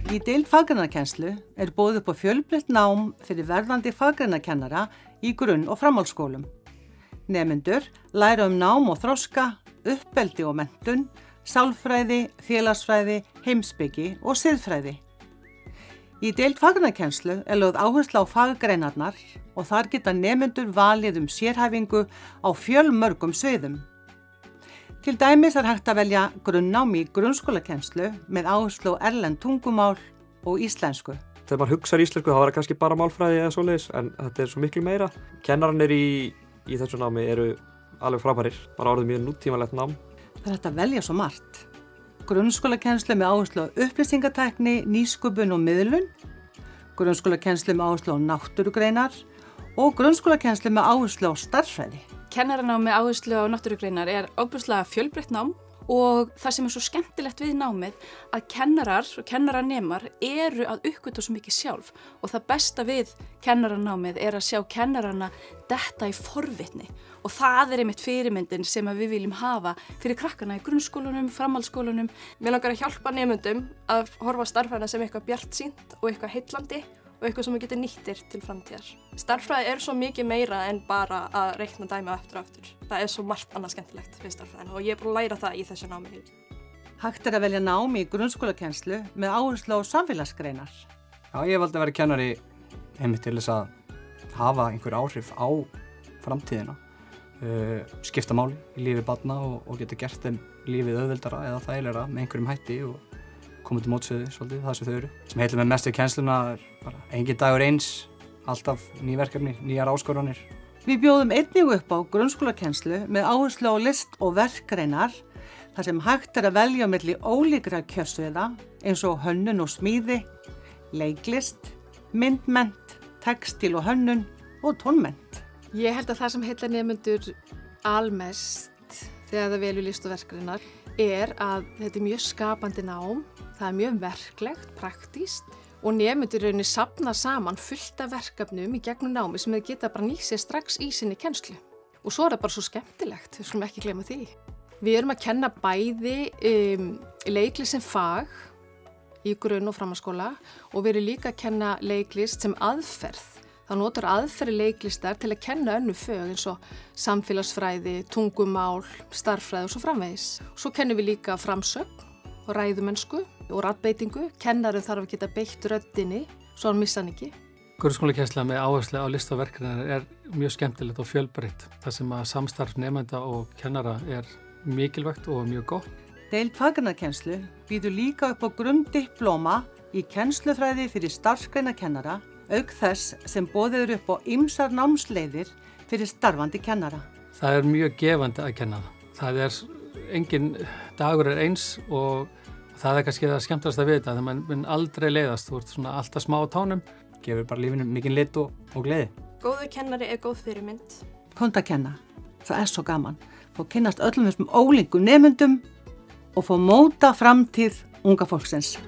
Í deild faggreinakennslu boðið upp á fjölbreytt nám fyrir verðandi faggreinakennara í grunn- og framhaldsskólum. Nemendur læra nám og þroska, uppeldi og menntun, sálfræði, félagsfræði, heimspeki og siðfræði. Í deild faggreinakennslu lögð áhersla á faggreinarnar og þar geta nemendur valið sérhæfingu á fjölmörgum sviðum. Til dæmis hægt að velja grunnnám í grunnskólakennslu með áherslu á erlend tungumál og íslensku. Þegar maður hugsar íslensku þá það kannski bara málfræði eða svoleiðis, en þetta svo miklu meira. Kennararnir í þessu námi eru alveg frábærir, bara orðið mjög nútímalegt nám. Það hægt að velja svo margt. Grunnskólakennslu með áherslu á upplýsingatækni, nýsköpun og miðlun, grunnskólakennslu með áherslu á náttúrugreinar og grunnskólakennslu með áherslu á stærðfræði. Kennaranámi með áherslu á náttúrugreinar ofboðslega fjölbreytt nám og það sem svo skemmtilegt við námið að kennarar og kennaranemar eru að uppgötva svo mikið sjálf og það besta við kennaranámið að sjá kennarana detta í forvitni og það einmitt fyrirmyndin sem við viljum hafa fyrir krakkana í grunnskólunum, framhaldsskólunum. Mér langar að hjálpa nemendum að horfa á starffræðina sem eitthvað bjartsýnt og eitthvað heillandi og eitthvað sem við getum nýttir til framtíðar. Starffræði svo mikið meira en bara að reikna dæmi aftur og aftur. Það svo margt annað skemmtilegt við starffræðina og ég búin að læra það í þessu námi. Hægt að velja nám í grunnskólakennslu með áherslu á samfélagsgreinar. Já, ég valdi að vera kennari einmitt til þess að hafa einhver áhrif á framtíðina, skipta máli í lífi barna og geta gert þeim lífið auðveldara eða þægilegra með einhverjum hætti og komið til mótsöðu svolítið, það sem þau eru. Sem heitir með mest við kennsluna bara engin dagur eins, alltaf ný verkefni, nýjar áskoranir. Við bjóðum einnig upp á grunnskólakennslu með áherslu á list og verkgreinar þar sem hægt að velja á milli ólíkra kjörsviða eins og hönnun og smíði, leiklist, myndmennt, textíl og hönnun og tónmennt. Ég held að það sem heillar nemendur almest þegar það velur list og verkgreinar að þetta mjög skapandi nám, það mjög verklegt, praktískt og nemendur rauninni safna saman fullt af verkefnum í gegnum námi sem þeir geta bara nýtt sér strax í sinni kennslu. Og svo það bara svo skemmtilegt, við skulum ekki gleyma því. Við erum að kenna bæði leiklist sem fag í grunn- og framhaldsskóla og við erum líka að kenna leiklist sem aðferð. Það notar aðferði leiklistar til að kenna önnur fög eins og samfélagsfræði, tungumál, starffræði og svo framvegis. Svo kennum við líka framsögn og ræðumennsku og raddbeitingu. Kennarinn þarf að geta beitt röddinni, svo hann missa hann ekki. Grunnskólakennsla með áherslu á list og verkgreinar mjög skemmtilegt og fjölbreytt. Það sem að samstarf nemenda og kennara mikilvægt og mjög gott. Deild faggreinarkennslu býður líka upp á grunndiplóma í kennslufræði fyrir starfsgreinakennara auk þess sem boðið upp á ýmsar námsleiðir fyrir starfandi kennara. Það mjög gefandi að kenna það. Engin dagur eins og það kannski það skemmtilegasta við þetta, þegar mann mun aldrei leiðast, þú ert svona alltaf smá á tánum. Gefur bara lífinu mikinn lit og gleði. Góður kennari góð fyrirmynd. Komdu að kenna, það svo gaman. Fá kynnast öllum þessum ólíku nemendum og fá móta framtíð unga fólksins.